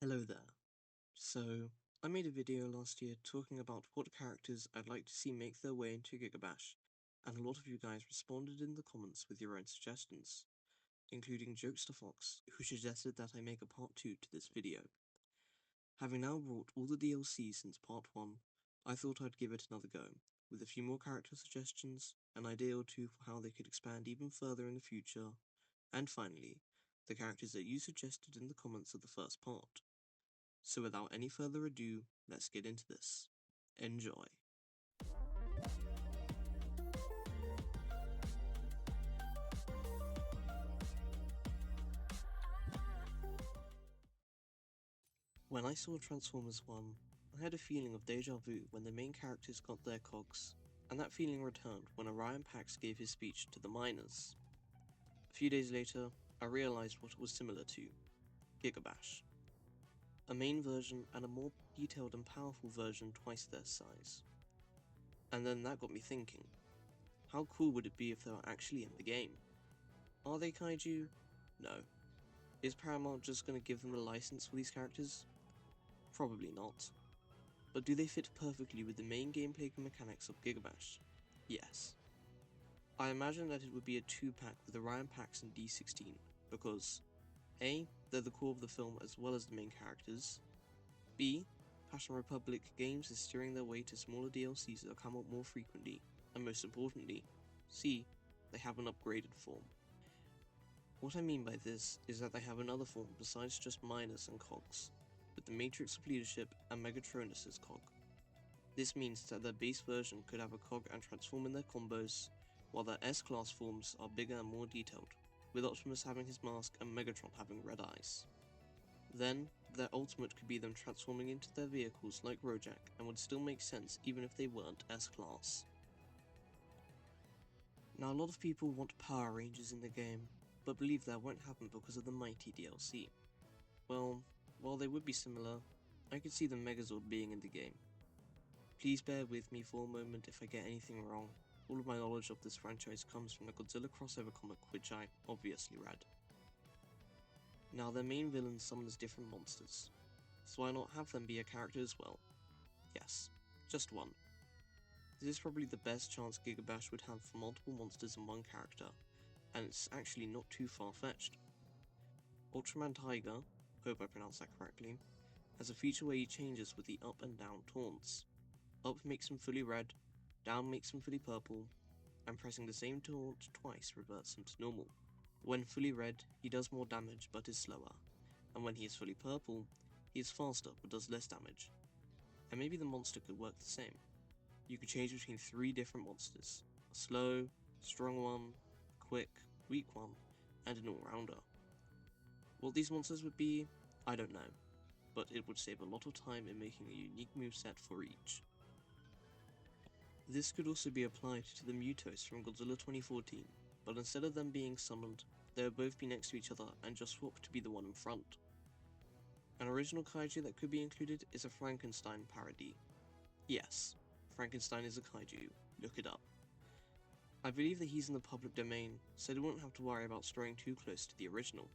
Hello there. So, I made a video last year talking about what characters I'd like to see make their way into Gigabash, and a lot of you guys responded in the comments with your own suggestions, including Jokester Fox, who suggested that I make a part 2 to this video. Having now brought all the DLC since part 1, I thought I'd give it another go, with a few more character suggestions, an idea or two for how they could expand even further in the future, and finally, the characters that you suggested in the comments of the first part. So without any further ado, let's get into this. Enjoy. When I saw Transformers 1, I had a feeling of deja vu when the main characters got their cogs, and that feeling returned when Orion Pax gave his speech to the miners. A few days later, I realized what it was similar to: Gigabash. A main version and a more detailed and powerful version twice their size. And then that got me thinking, how cool would it be if they were actually in the game? Are they kaiju? No. Is Paramount just going to give them a license for these characters? Probably not. But do they fit perfectly with the main gameplay mechanics of Gigabash? Yes. I imagine that it would be a 2-pack with Orion Pax and D16, because A. They're the core of the film as well as the main characters. B. Passion Republic Games is steering their way to smaller DLCs that come out more frequently, and most importantly, C. They have an upgraded form. What I mean by this is that they have another form besides just miners and cogs, with the Matrix of Leadership and Megatronus as cog. This means that their base version could have a cog and transform in their combos, while their S-Class forms are bigger and more detailed, with Optimus having his mask and Megatron having red eyes. Then, their ultimate could be them transforming into their vehicles like Rojak and would still make sense even if they weren't S-Class. Now, a lot of people want Power Rangers in the game, but believe that won't happen because of the Mighty DLC. Well, while they would be similar, I could see the Megazord being in the game. Please bear with me for a moment if I get anything wrong. All of my knowledge of this franchise comes from the Godzilla crossover comic, which I obviously read. Now, their main villain summons different monsters, so why not have them be a character as well? Yes, just one. This is probably the best chance Gigabash would have for multiple monsters in one character, and it's actually not too far-fetched. Ultraman Tiger, hope I pronounced that correctly, has a feature where he changes with the up and down taunts. Up makes him fully red, down makes him fully purple, and pressing the same taunt twice reverts him to normal. When fully red, he does more damage but is slower, and when he is fully purple, he is faster but does less damage. And maybe the monster could work the same. You could change between 3 different monsters: a slow, strong one, quick, weak one, and an all-rounder. What these monsters would be, I don't know, but it would save a lot of time in making a unique moveset for each. This could also be applied to the Mutos from Godzilla 2014, but instead of them being summoned, they would both be next to each other and just swap to be the one in front. An original kaiju that could be included is a Frankenstein parody. Yes, Frankenstein is a kaiju, look it up. I believe that he's in the public domain, so they wouldn't have to worry about straying too close to the original.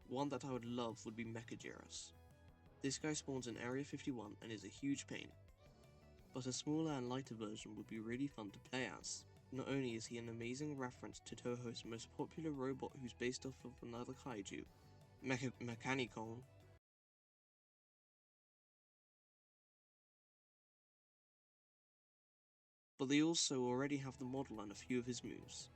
One that I would love would be Mechagiras. This guy spawns in Area 51 and is a huge pain, but a smaller and lighter version would be really fun to play as. Not only is he an amazing reference to Toho's most popular robot who's based off of another kaiju, Mechanicon, but they also already have the model and a few of his moves.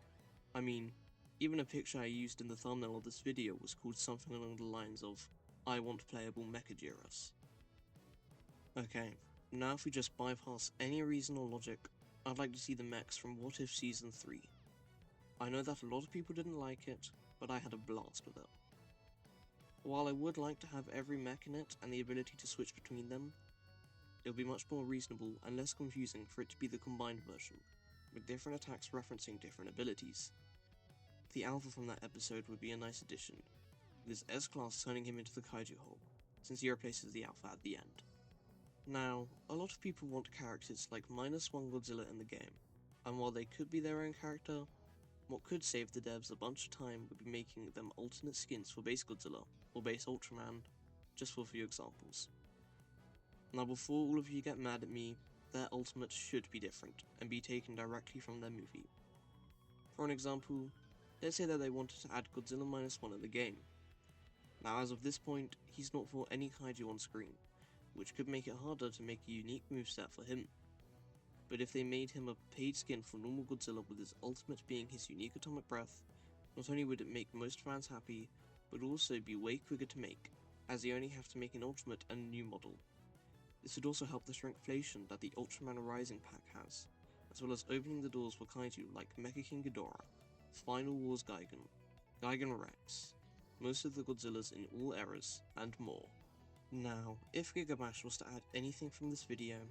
I mean, even a picture I used in the thumbnail of this video was called something along the lines of, "I want playable Mechagiras." Okay, now if we just bypass any reason or logic, I'd like to see the mechs from What If Season 3. I know that a lot of people didn't like it, but I had a blast with it. While I would like to have every mech in it and the ability to switch between them, it would be much more reasonable and less confusing for it to be the combined version, with different attacks referencing different abilities. The Alpha from that episode would be a nice addition, with his S-Class turning him into the Kaiju Hole, since he replaces the Alpha at the end. Now, a lot of people want characters like -1 Godzilla in the game, and while they could be their own character, what could save the devs a bunch of time would be making them alternate skins for base Godzilla, or base Ultraman, just for a few examples. Now before all of you get mad at me, their ultimate should be different and be taken directly from their movie. For an example, let's say that they wanted to add Godzilla -1 in the game. Now as of this point, he's not for any kaiju on screen, which could make it harder to make a unique moveset for him. But if they made him a paid skin for normal Godzilla with his ultimate being his unique atomic breath, not only would it make most fans happy, but also be way quicker to make, as they only have to make an ultimate and a new model. This would also help the shrinkflation that the Ultraman Rising pack has, as well as opening the doors for kaiju like Mecha King Ghidorah, Final Wars Gigan, Gigan Rex, most of the Godzillas in all eras, and more. Now, if Gigabash was to add anything from this video,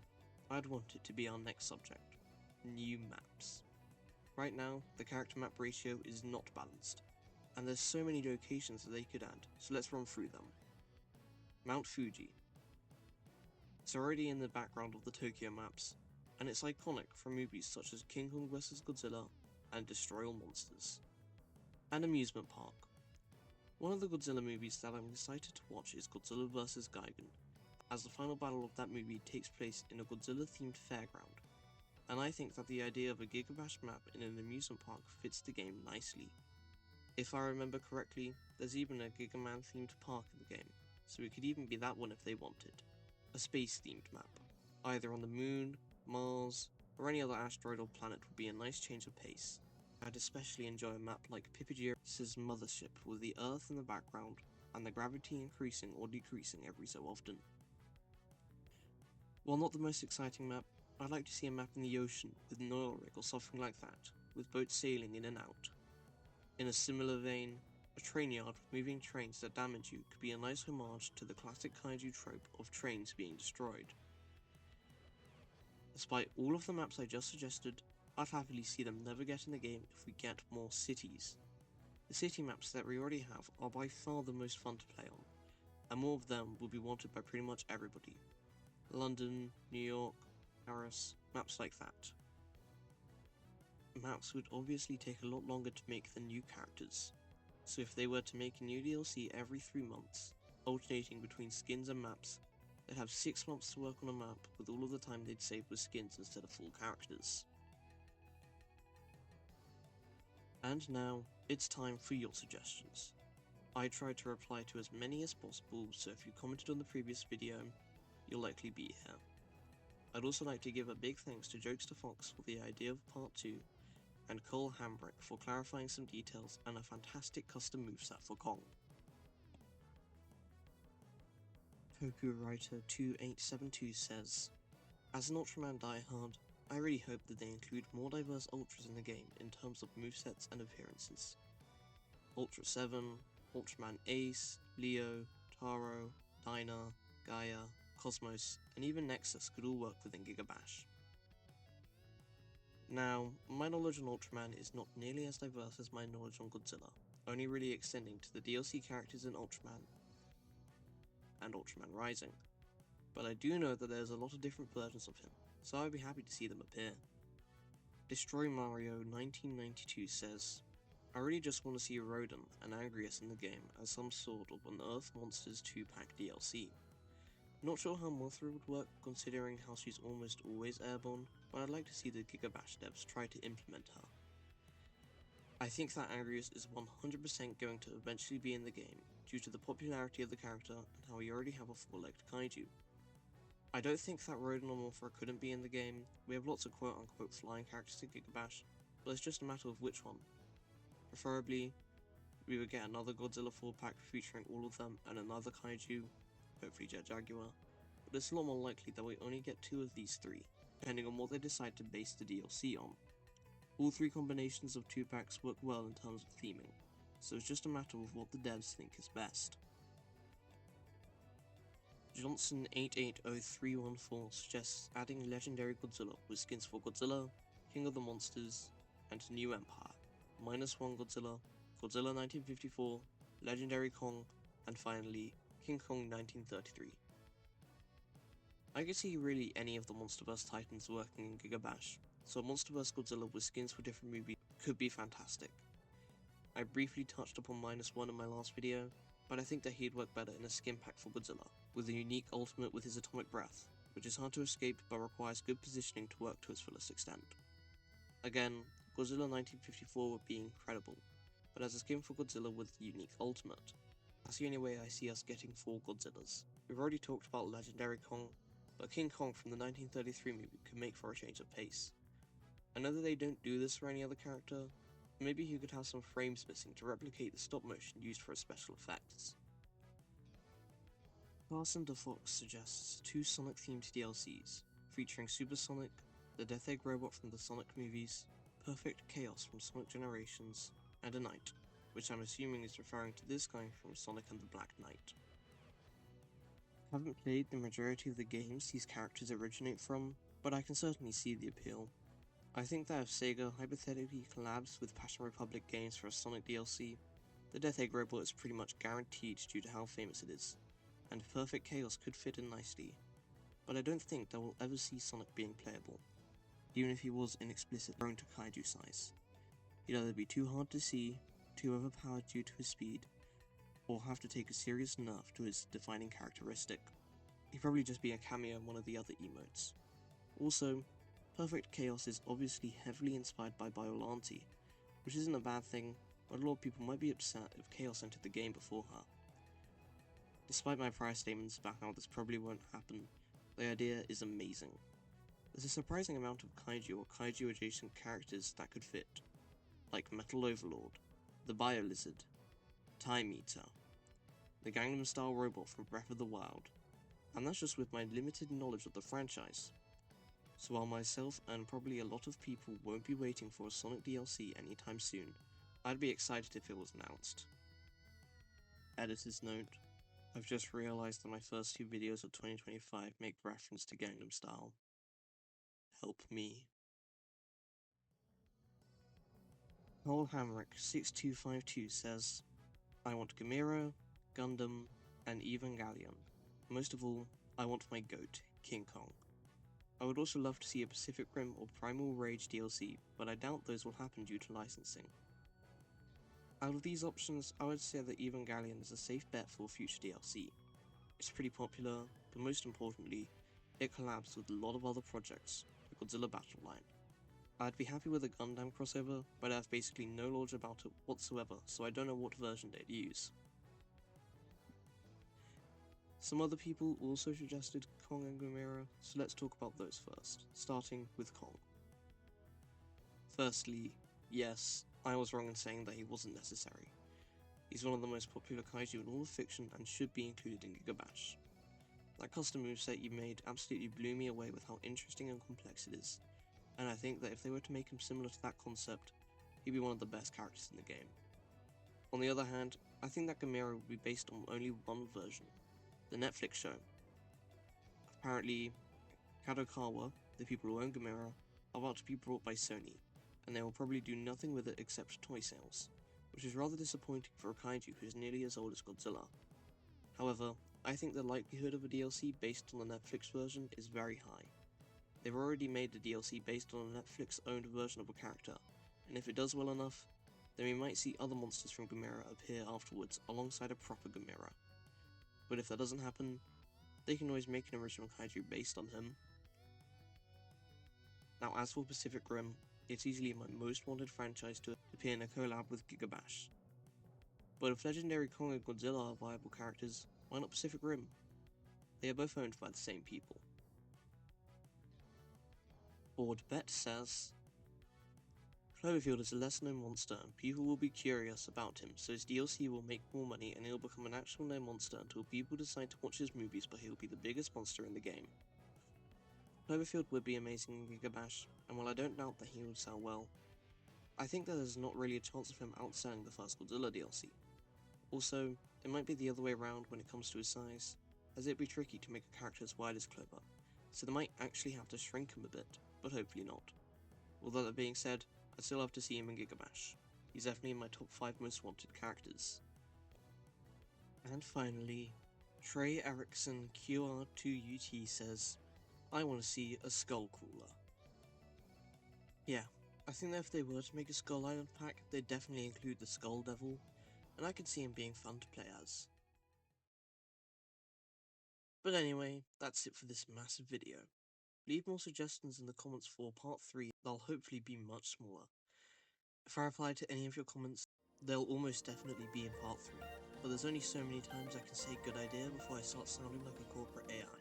I'd want it to be our next subject, new maps. Right now, the character map ratio is not balanced, and there's so many locations that they could add, so let's run through them. Mount Fuji. It's already in the background of the Tokyo maps, and it's iconic from movies such as King Kong vs Godzilla and Destroy All Monsters. An amusement park. One of the Godzilla movies that I'm excited to watch is Godzilla vs Gigan, as the final battle of that movie takes place in a Godzilla-themed fairground, and I think that the idea of a Gigabash map in an amusement park fits the game nicely. If I remember correctly, there's even a Gigaman-themed park in the game, so it could even be that one if they wanted. A space-themed map, either on the Moon, Mars, or any other asteroid or planet would be a nice change of pace. I'd especially enjoy a map like Pippigear's mothership with the Earth in the background and the gravity increasing or decreasing every so often. While not the most exciting map, I'd like to see a map in the ocean with an oil rig or something like that, with boats sailing in and out. In a similar vein, a train yard with moving trains that damage you could be a nice homage to the classic kaiju trope of trains being destroyed. Despite all of the maps I just suggested, I'd happily see them never get in the game if we get more cities. The city maps that we already have are by far the most fun to play on, and more of them will be wanted by pretty much everybody. London, New York, Paris, maps like that. Maps would obviously take a lot longer to make than new characters, so if they were to make a new DLC every 3 months, alternating between skins and maps, they'd have 6 months to work on a map with all of the time they'd save with skins instead of full characters. And now, it's time for your suggestions. I tried to reply to as many as possible, so if you commented on the previous video, you'll likely be here. I'd also like to give a big thanks to Jokester Fox for the idea of part 2, and Cole Hambrick for clarifying some details and a fantastic custom moveset for Kong. Toku Writer 2872 says, as an Ultraman diehard, I really hope that they include more diverse Ultras in the game in terms of movesets and appearances. Ultra 7, Ultraman Ace, Leo, Taro, Dinah, Gaia, Cosmos, and even Nexus could all work within Gigabash. Now, my knowledge on Ultraman is not nearly as diverse as my knowledge on Godzilla, only really extending to the DLC characters in Ultraman and Ultraman Rising, but I do know that there's a lot of different versions of him, so I'd be happy to see them appear. Destroy Mario 1992 says, I really just want to see Rodin and Angrius in the game as some sort of an Earth Monsters 2-pack DLC. Not sure how Mothra would work considering how she's almost always airborne, but I'd like to see the Gigabash devs try to implement her. I think that Angrius is 100% going to eventually be in the game, due to the popularity of the character and how we already have a 4-legged kaiju. I don't think that Rodin or Mothra couldn't be in the game. We have lots of quote-unquote flying characters in Gigabash, but it's just a matter of which one. Preferably, we would get another Godzilla 4-pack featuring all of them and another kaiju, hopefully Jet Jaguar, but it's a lot more likely that we only get 2 of these 3, depending on what they decide to base the DLC on. All 3 combinations of 2-packs work well in terms of theming, so it's just a matter of what the devs think is best. Johnson 880314 suggests adding Legendary Godzilla with skins for Godzilla, King of the Monsters, and New Empire, -1 Godzilla, Godzilla 1954, Legendary Kong, and finally, King Kong 1933. I could see really any of the Monsterverse titans working in Gigabash, so a Monsterverse Godzilla with skins for different movies could be fantastic. I briefly touched upon -1 in my last video, but I think that he'd work better in a skin pack for Godzilla, with a unique ultimate with his atomic breath, which is hard to escape but requires good positioning to work to its fullest extent. Again, Godzilla 1954 would be incredible, but as a skin for Godzilla with a unique ultimate, that's the only way I see us getting 4 Godzillas. We've already talked about Legendary Kong, but King Kong from the 1933 movie could make for a change of pace. I know that they don't do this for any other character, but maybe he could have some frames missing to replicate the stop motion used for his special effects. Carson DeFox suggests 2 Sonic-themed DLCs, featuring Super Sonic, the Death Egg robot from the Sonic movies, Perfect Chaos from Sonic Generations, and a Knight, which I'm assuming is referring to this guy from Sonic and the Black Knight. I haven't played the majority of the games these characters originate from, but I can certainly see the appeal. I think that if Sega hypothetically collabs with Passion Republic Games for a Sonic DLC, the Death Egg robot is pretty much guaranteed due to how famous it is, and Perfect Chaos could fit in nicely, but I don't think that we'll ever see Sonic being playable, even if he was in explicit grown to kaiju size. He'd either be too hard to see, too overpowered due to his speed, or have to take a serious nerf to his defining characteristic. He'd probably just be a cameo in one of the other emotes. Also, Perfect Chaos is obviously heavily inspired by Biollante, which isn't a bad thing, but a lot of people might be upset if Chaos entered the game before her. Despite my prior statements about how this probably won't happen, the idea is amazing. There's a surprising amount of kaiju or kaiju adjacent characters that could fit, like Metal Overlord, the Bio Lizard, Time Eater, the Gangnam Style robot from Breath of the Wild, and that's just with my limited knowledge of the franchise. So while myself and probably a lot of people won't be waiting for a Sonic DLC anytime soon, I'd be excited if it was announced. Editor's note: I've just realized that my first 2 videos of 2025 make reference to Gangnam Style. Help me. Cole Hamrick 6252 says, I want Gamera, Gundam, and Evangelion. Most of all, I want my GOAT, King Kong. I would also love to see a Pacific Rim or Primal Rage DLC, but I doubt those will happen due to licensing. Out of these options, I would say that Evangelion is a safe bet for future DLC. It's pretty popular, but most importantly, it collabs with a lot of other projects, the Godzilla Battle line. I'd be happy with a Gundam crossover, but I have basically no knowledge about it whatsoever, so I don't know what version they'd use. Some other people also suggested Kong and Gamera, so let's talk about those first, starting with Kong. Firstly, yes, I was wrong in saying that he wasn't necessary. He's one of the most popular kaiju in all of fiction and should be included in Gigabash. That custom moveset you made absolutely blew me away with how interesting and complex it is, and I think that if they were to make him similar to that concept, he'd be one of the best characters in the game. On the other hand, I think that Gamera would be based on only one version, the Netflix show. Apparently, Kadokawa, the people who own Gamera, are about to be bought by Sony, and they will probably do nothing with it except toy sales, which is rather disappointing for a kaiju who is nearly as old as Godzilla. However, I think the likelihood of a DLC based on the Netflix version is very high. They've already made a DLC based on a Netflix-owned version of a character, and if it does well enough, then we might see other monsters from Gamera appear afterwards alongside a proper Gamera. But if that doesn't happen, they can always make an original kaiju based on him. Now as for Pacific Rim, it's easily my most wanted franchise to appear in a collab with Gigabash. But if Legendary Kong and Godzilla are viable characters, why not Pacific Rim? They are both owned by the same people. Board Bet says, Cloverfield is a lesser known monster and people will be curious about him, so his DLC will make more money and he'll become an actual known monster until people decide to watch his movies, but he'll be the biggest monster in the game. Cloverfield would be amazing in Gigabash, and while I don't doubt that he would sell well, I think that there's not really a chance of him outselling the first Godzilla DLC. Also, it might be the other way around when it comes to his size, as it'd be tricky to make a character as wide as Clover, so they might actually have to shrink him a bit, but hopefully not. Although that being said, I'd still love to see him in Gigabash. He's definitely in my top 5 most wanted characters. And finally, Trey Erickson QR2UT says, I want to see a Skull Crawler. Yeah, I think that if they were to make a Skull Island pack, they'd definitely include the Skull Devil, and I could see him being fun to play as. But anyway, that's it for this massive video. Leave more suggestions in the comments for part 3, they'll hopefully be much smaller. If I reply to any of your comments, they'll almost definitely be in part 3, but there's only so many times I can say good idea before I start sounding like a corporate AI.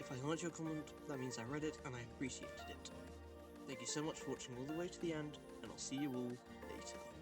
If I liked your comment, that means I read it and I appreciated it. Thank you so much for watching all the way to the end, and I'll see you all later.